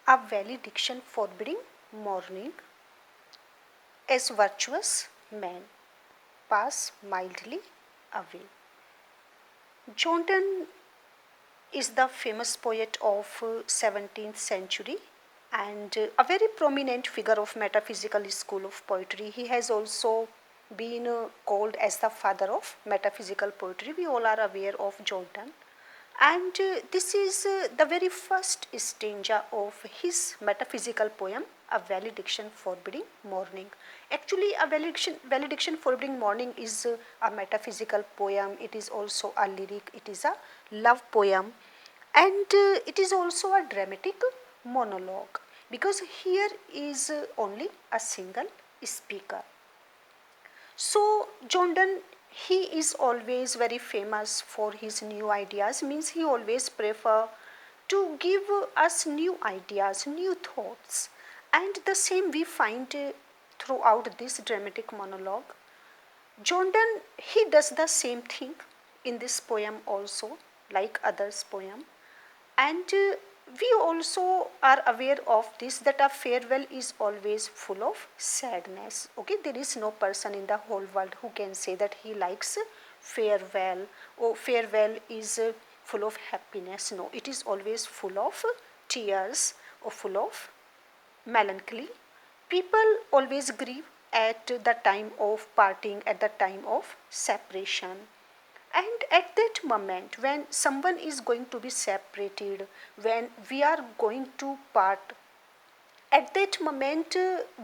A valediction forbidding mourning, as virtuous men pass mildly away. Donne is the famous poet of 17th century and a very prominent figure of metaphysical school of poetry. He has also been called as the father of metaphysical poetry. We all are aware of Donne. And this is the very first stanza of his metaphysical poem, A Valediction Forbidding Mourning. Actually, a valediction forbidding mourning is a metaphysical poem. It is also a lyric. It is a love poem. And it is also a dramatic monologue because here is only a single speaker. So Donne, he is always very famous for his new ideas, means he always prefer to give us new ideas, new thoughts. And the same we find throughout this dramatic monologue. Donne, he does the same thing in this poem also, like others' poem. And we also are aware of this that a farewell is always full of sadness. Okay, there is no person in the whole world who can say that he likes farewell or farewell is full of happiness. No, it is always full of tears or full of melancholy. People always grieve at the time of parting, at the time of separation. And at that moment, when someone is going to be separated, when we are going to part, at that moment,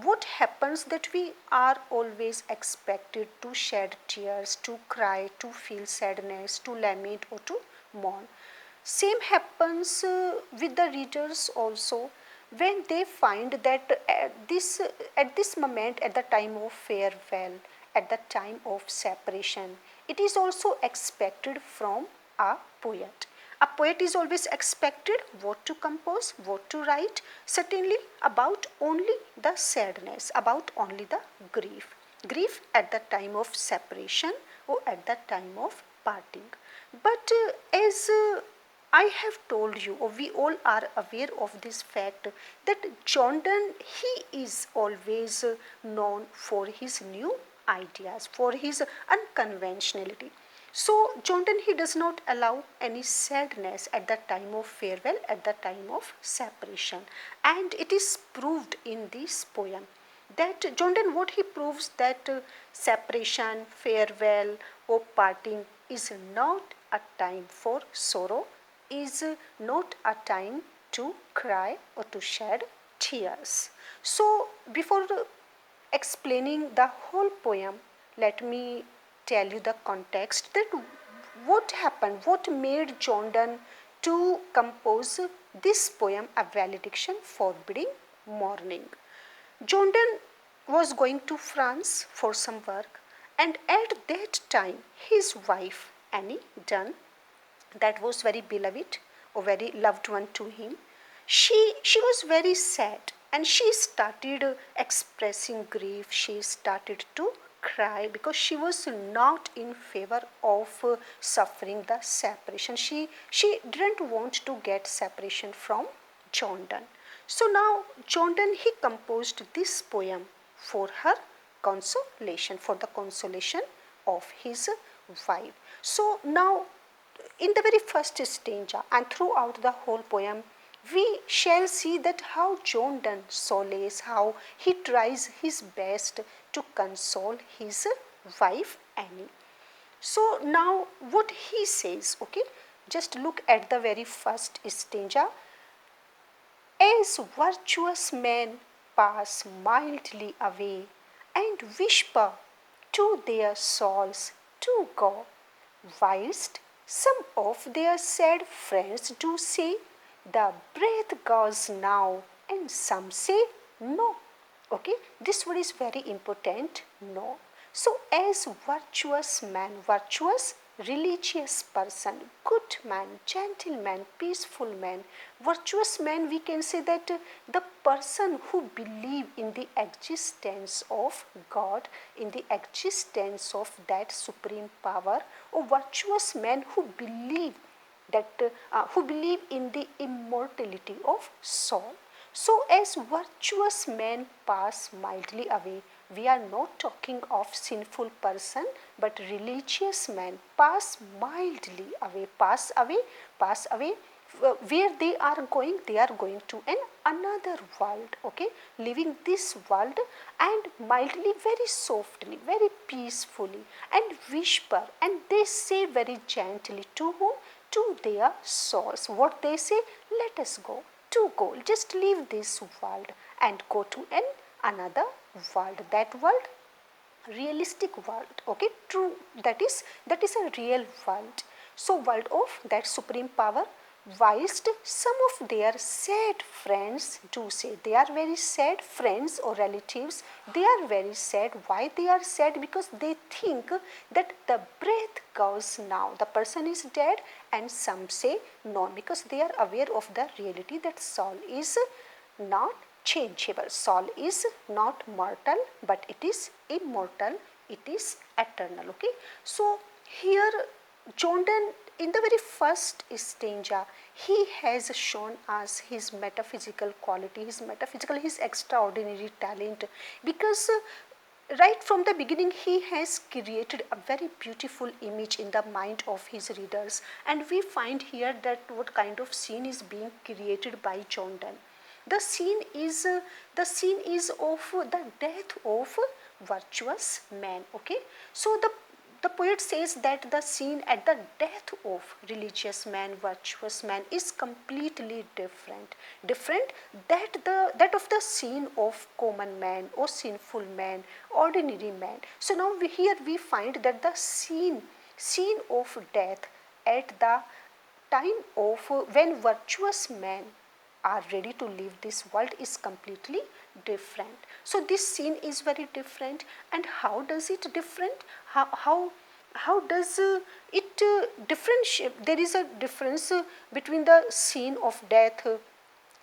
what happens that we are always expected to shed tears, to cry, to feel sadness, to lament, or to mourn. Same happens with the readers also when they find that at this moment, at the time of farewell, at the time of separation, it is also expected from a poet. A poet is always expected what to compose, what to write, certainly about only the sadness, about only the grief. Grief at the time of separation or at the time of parting. But as I have told you, or we all are aware of this fact, that Donne, he is always known for his new ideas, for his unconventionality. So Donne, he does not allow any sadness at the time of farewell, at the time of separation. And it is proved in this poem that Donne, what he proves that separation, farewell or parting is not a time for sorrow, is not a time to cry or to shed tears. So before explaining the whole poem, let me tell you the context that what happened, what made Donne to compose this poem, A Valediction Forbidding Mourning. Donne was going to France for some work, and at that time his wife Annie Donne, that was very beloved or very loved one to him, she was very sad and she started expressing grief. She started to cry because she was not in favor of suffering the separation. She didn't want to get separation from Donne. So now Donne, he composed this poem for her consolation, for the consolation of his wife. So now in the very first stanza and throughout the whole poem, we shall see that how Donne solaces, how he tries his best to console his wife Annie. So now what he says, okay, just look at the very first stanza. As virtuous men pass mildly away and whisper to their souls to go, whilst some of their sad friends do say, the breath goes now, and some say no. Okay, this word is very important, no. So as virtuous man, virtuous religious person, good man, gentleman, peaceful man, virtuous man, we can say that the person who believe in the existence of God, in the existence of that supreme power, or virtuous man who believe that who believe in the immortality of soul. So as virtuous men pass mildly away, we are not talking of sinful person, but religious men pass mildly away, pass away. Where they are going to an another world, okay, leaving this world, and mildly, very softly, very peacefully, and whisper, and they say very gently to whom? To their souls. What they say? Let us go, to go, just leave this world and go to an another world. That world, realistic world, okay, true, that is a real world. So world of that supreme power. Whilst some of their sad friends do say, they are very sad friends or relatives, they are very sad. Why they are sad? Because they think that the breath goes now, the person is dead, and some say no, because they are aware of the reality that soul is not changeable. Soul is not mortal, but it is immortal, it is eternal. Okay, so here John Donne, in the very first stanza, he has shown us his metaphysical quality, his extraordinary talent, because right from the beginning he has created a very beautiful image in the mind of his readers, and we find here that what kind of scene is being created by John Donne. The scene is of the death of virtuous man. Okay, so the poet says that the scene at the death of religious man, virtuous man, is completely different. Different that of the scene of common man or sinful man, ordinary man. So now here we find that the scene of death at the time of when virtuous men are ready to leave this world is completely different. So this scene is very different. And how does it different? How does it differentiate? There is a difference between the scene of death,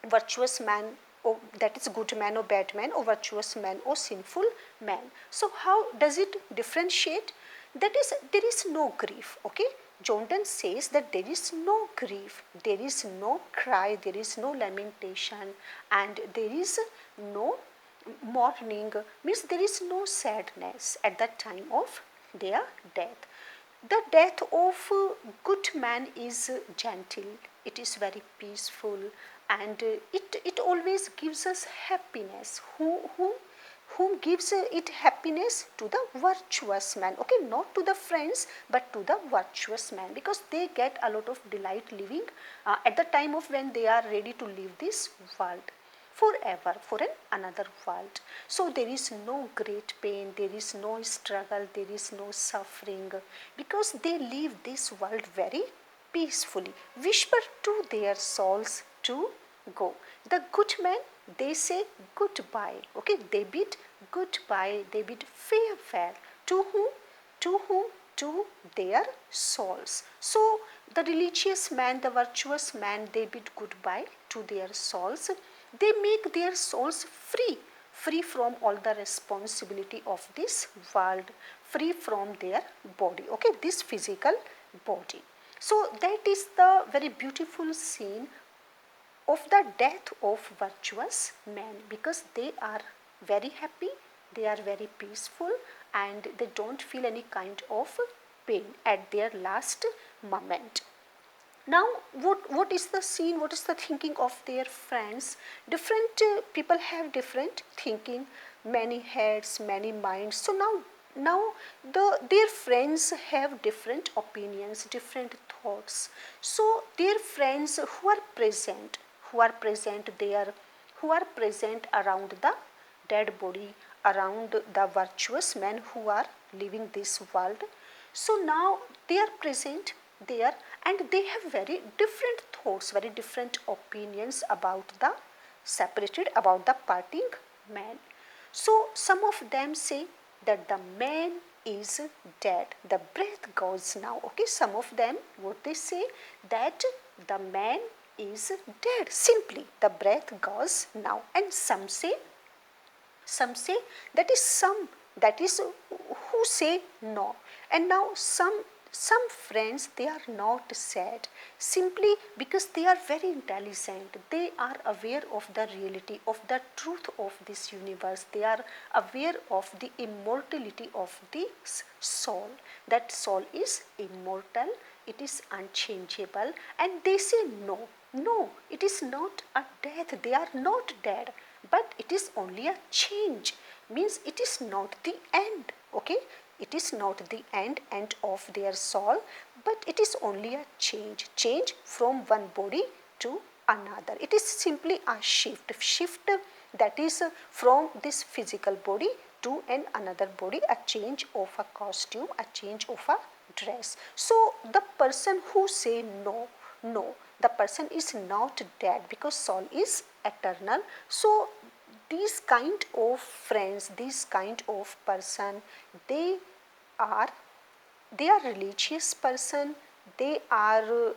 virtuous man, or that is good man or bad man, or virtuous man or sinful man. So how does it differentiate? That is, there is no grief. Okay, John Donne says that there is no grief, there is no cry, there is no lamentation, and there is no mourning, means there is no sadness at the time of their death. The death of good man is gentle, it is very peaceful, and it always gives us happiness. Whom gives it happiness? To the virtuous man. Okay, not to the friends, but to the virtuous man, because they get a lot of delight living at the time of when they are ready to leave this world forever for another world. So there is no great pain, there is no struggle, there is no suffering, because they leave this world very peacefully. Whisper to their souls to go. The good men, they say goodbye. Okay, they bid goodbye, they bid farewell. To whom? To whom? To their souls. So the religious man, the virtuous man, they bid goodbye to their souls. They make their souls free from all the responsibility of this world, free from their body. Okay, this physical body. So that is the very beautiful scene of the death of virtuous men, because they are very happy, they are very peaceful, and they don't feel any kind of pain at their last moment. Now what is the scene, what is the thinking of their friends? Different people have different thinking, many heads, many minds. So now their friends have different opinions, different thoughts. So their friends who are present there, who are present around the dead body, around the virtuous men who are leaving this world. So now they are present there, and they have very different thoughts, very different opinions about the separated, about the parting man. So some of them say that the man is dead, the breath goes now. Okay, some of them, what they say, that the man is dead, simply the breath goes now. And some say that is who say no. And now some some friends, they are not sad simply because they are very intelligent. They are aware of the reality, of the truth of this universe. They are aware of the immortality of this soul. That soul is immortal, it is unchangeable, and they say no, no, it is not a death. They are not dead, but it is only a change. Means it is not the end. Okay, it is not the end of their soul, but it is only a change from one body to another. It is simply a shift that is from this physical body to an another body, a change of a costume, a change of a dress. So the person who say no, no, the person is not dead because soul is eternal. So these kind of friends, these kind of person, they are they are religious person. They are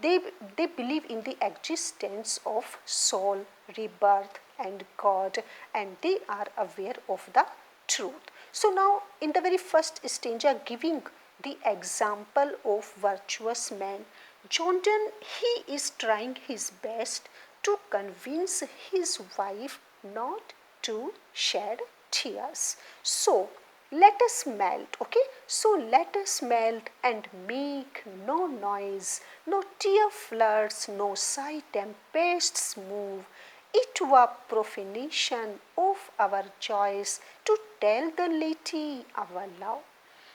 they they believe in the existence of soul, rebirth, and God, and they are aware of the truth. So now in the very first stanza, giving the example of virtuous man, Jordan, he is trying his best to convince his wife not to shed tears. So let us melt, okay? So let us melt and make no noise, no tear floods, no sigh tempests move. It were profanation of our joys to tell the lady our love.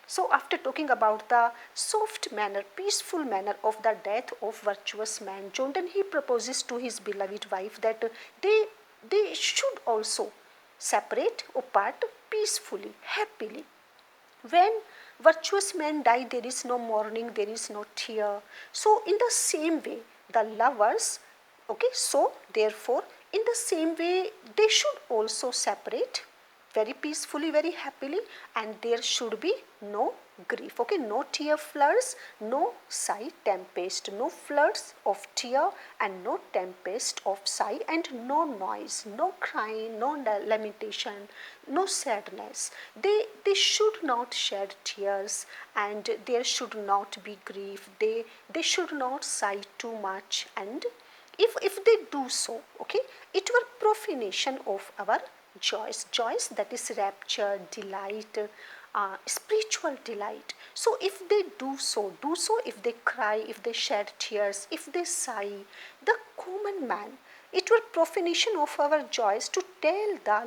So after talking about the soft manner, peaceful manner of the death of virtuous man, Jordan, he proposes to his beloved wife that they should also separate or part peacefully, happily. When virtuous men die, there is no mourning, there is no tear. So in the same way, the lovers, okay, so therefore in the same way they should also separate very peacefully, very happily, and there should be no grief, okay, no tear floods, no sigh tempest, no floods of tear and no tempest of sigh, and no noise, no crying, no lamentation, no sadness. They should not shed tears, and there should not be grief. They should not sigh too much, and if they do so, okay, it were profanation of our joys, that is rapture, delight, spiritual delight. So if they do so, if they cry, if they shed tears, if they sigh, the common man, it were profanation of our joys to tell the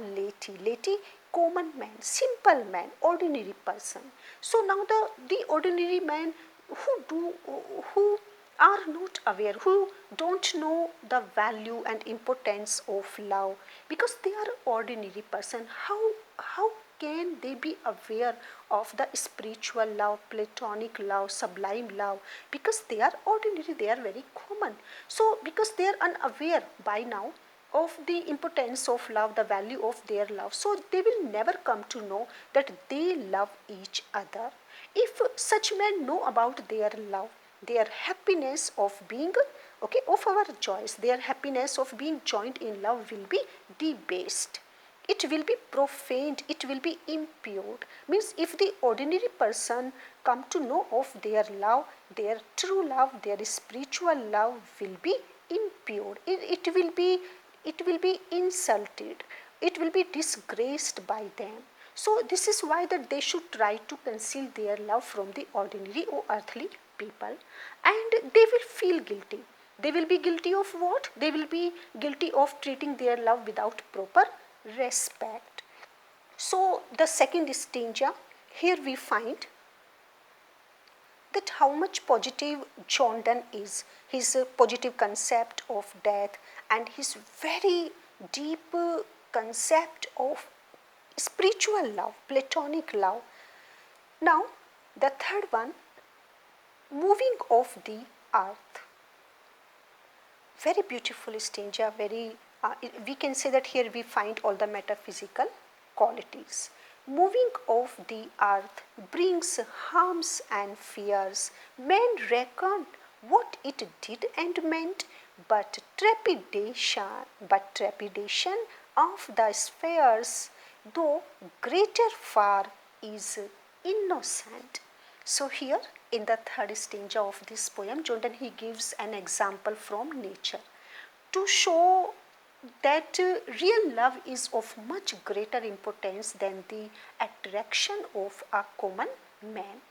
lady, common man, simple man, ordinary person. So now the ordinary man who are not aware, who don't know the value and importance of love, because they are ordinary person. How can they be aware of the spiritual love, platonic love, sublime love? Because they are ordinary, they are very common. So because they are unaware by now of the importance of love, the value of their love, so they will never come to know that they love each other. If such men know about their love, their happiness of being, okay, of our joys, their happiness of being joined in love will be debased, it will be profaned, it will be impure. Means if the ordinary person come to know of their love, their true love, their spiritual love will be impure. It will be insulted, it will be disgraced by them. So this is why that they should try to conceal their love from the ordinary or earthly people, and they will feel guilty. They will be guilty of what? They will be guilty of treating their love without proper respect. So the second stanza, here we find that how much positive John Donne is, his positive concept of death, and his very deep concept of spiritual love, platonic love. Now the third one, moving of the earth. Very beautiful stanza, very we can say that here we find all the metaphysical qualities. Moving of the earth brings harms and fears. Men reckon what it did and meant, but trepidation of the spheres, though greater far, is innocent. So here in the third stanza of this poem, Jordan he gives an example from nature to show that real love is of much greater importance than the attraction of a common man.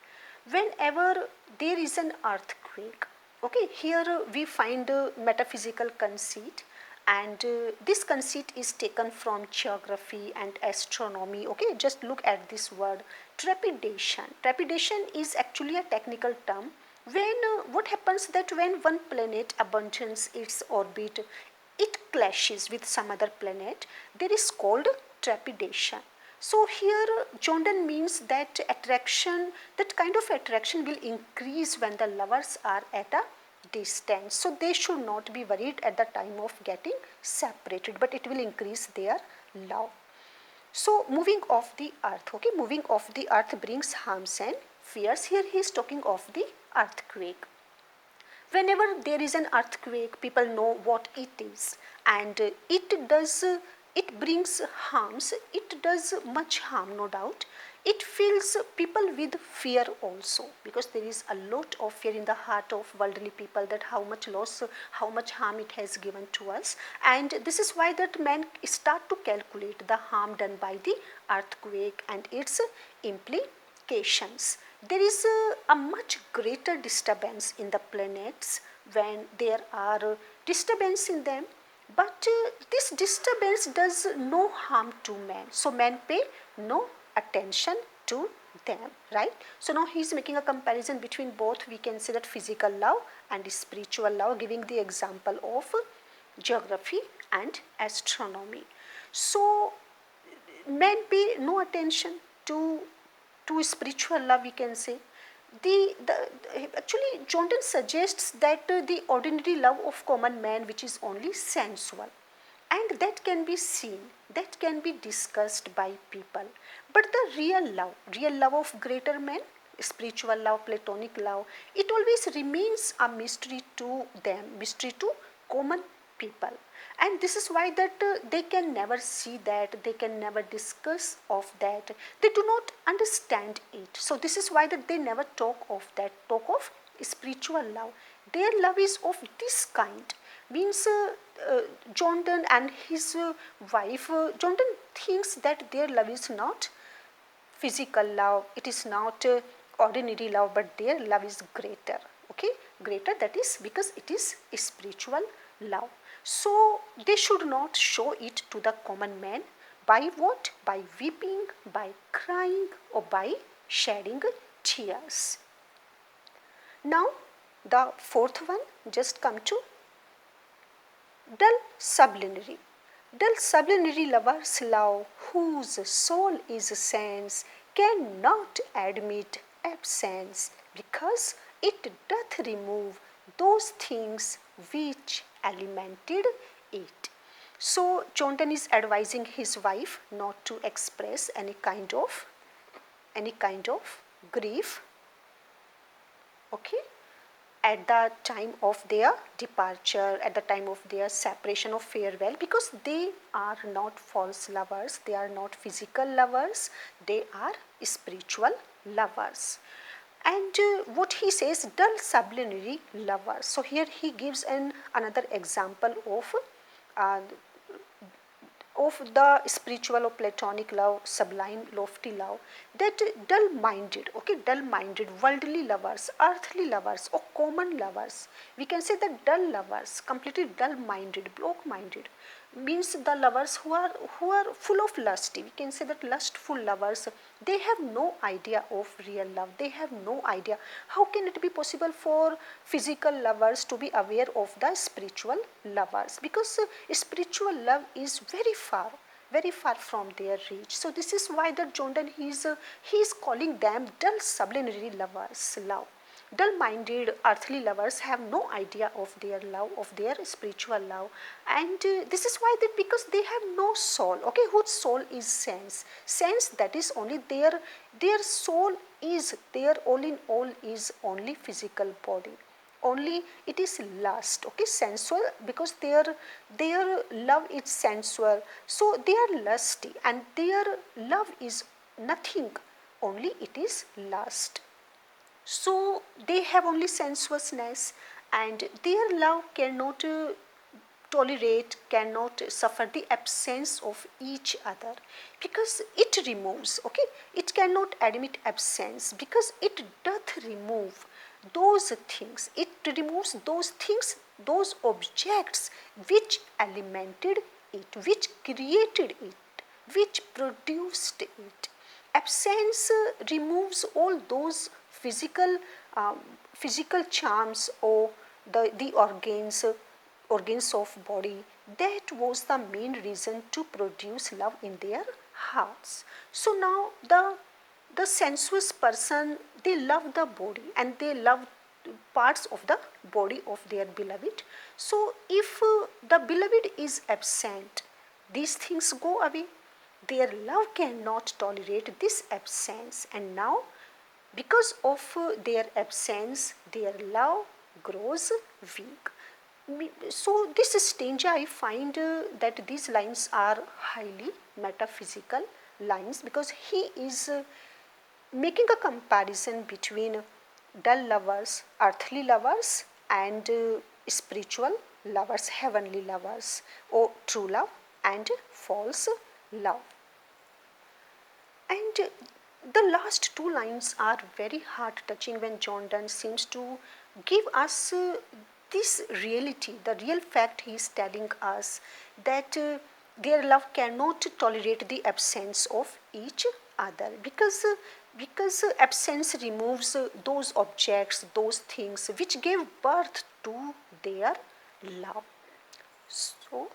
Whenever there is an earthquake, okay, here we find a metaphysical conceit, and this conceit is taken from geography and astronomy. Okay, just look at this word trepidation. Trepidation is actually a technical term when what happens that when one planet abandons its orbit, it clashes with some other planet, there is called trepidation. So here Jordan means that attraction, that kind of attraction will increase when the lovers are at a distance. So they should not be worried at the time of getting separated, but it will increase their love. So moving off the earth, okay, moving off the earth brings harms and fears. Here he is talking of the earthquake. Whenever there is an earthquake, people know what it is, and it brings harms, it does much harm, no doubt. It fills people with fear also, because there is a lot of fear in the heart of worldly people that how much loss, how much harm it has given to us. And this is why that men start to calculate the harm done by the earthquake and its implications. There is a much greater disturbance in the planets when there are disturbance in them, but this disturbance does no harm to man, so men pay no attention to them, right? So now he is making a comparison between both. We can say that physical love and spiritual love, giving the example of geography and astronomy. So men pay no attention to spiritual love, we can say. Actually Jordan suggests that the ordinary love of common man, which is only sensual, and that can be seen, that can be discussed by people, but the real love of greater men, spiritual love, platonic love, it always remains a mystery to them, mystery to common people. And this is why that they can never see that, they can never discuss of that, they do not understand it. So this is why that they never talk of that, talk of spiritual love. Their love is of this kind, means Jordan and his wife, Jordan thinks that their love is not physical love, it is not ordinary love, but their love is greater, okay, greater, that is because it is spiritual love. So they should not show it to the common man. By what? By weeping, by crying, or by shedding tears. Now the fourth one, just come to dull sublunary. Dull sublunary lovers love, whose soul is sense, cannot admit absence, because it doth remove those things which alimented it. So Jordan is advising his wife not to express any kind of grief, okay, at the time of their departure, at the time of their separation or farewell, because they are not false lovers, they are not physical lovers, they are spiritual lovers. And what he says, dull sublunary lovers. So here he gives another example uh, of the spiritual or platonic love, sublime, lofty love, that dull-minded, okay, dull-minded, worldly lovers, earthly lovers, or common lovers. We can say that dull lovers, completely dull-minded, block-minded, means the lovers who are full of lust. We can say that lustful lovers, they have no idea of real love. They have no idea. How can it be possible for physical lovers to be aware of the spiritual lovers? Because spiritual love is very far from their reach. So this is why that Jordan he is calling them dull sublunary lovers love. Dull-minded earthly lovers have no idea of their love, of their spiritual love, and this is why that because they have no soul, okay, whose soul is sense, that is only their soul is, their all in all is only physical body, only it is lust, okay, sensual, because their love is sensual, so they are lusty, and their love is nothing, only it is lust. So they have only sensuousness, and their love cannot tolerate, cannot suffer the absence of each other, because it removes, okay, it cannot admit absence because it doth remove those things, it removes those things, those objects which alimented it, which created it, which produced it. Absence removes all those um, physical charms or the organs of body. That was the main reason to produce love in their hearts. So now the sensuous person, they love the body and they love parts of the body of their beloved. So if the beloved is absent, these things go away. Their love cannot tolerate this absence, and now because of their absence, their love grows weak. So this stanza, I find that these lines are highly metaphysical lines, because he is making a comparison between dull lovers, earthly lovers, and spiritual lovers, heavenly lovers, or true love and false love. And the last two lines are very heart touching when John Donne seems to give us this reality, the real fact he is telling us, that their love cannot tolerate the absence of each other, because absence removes those objects, those things which gave birth to their love. So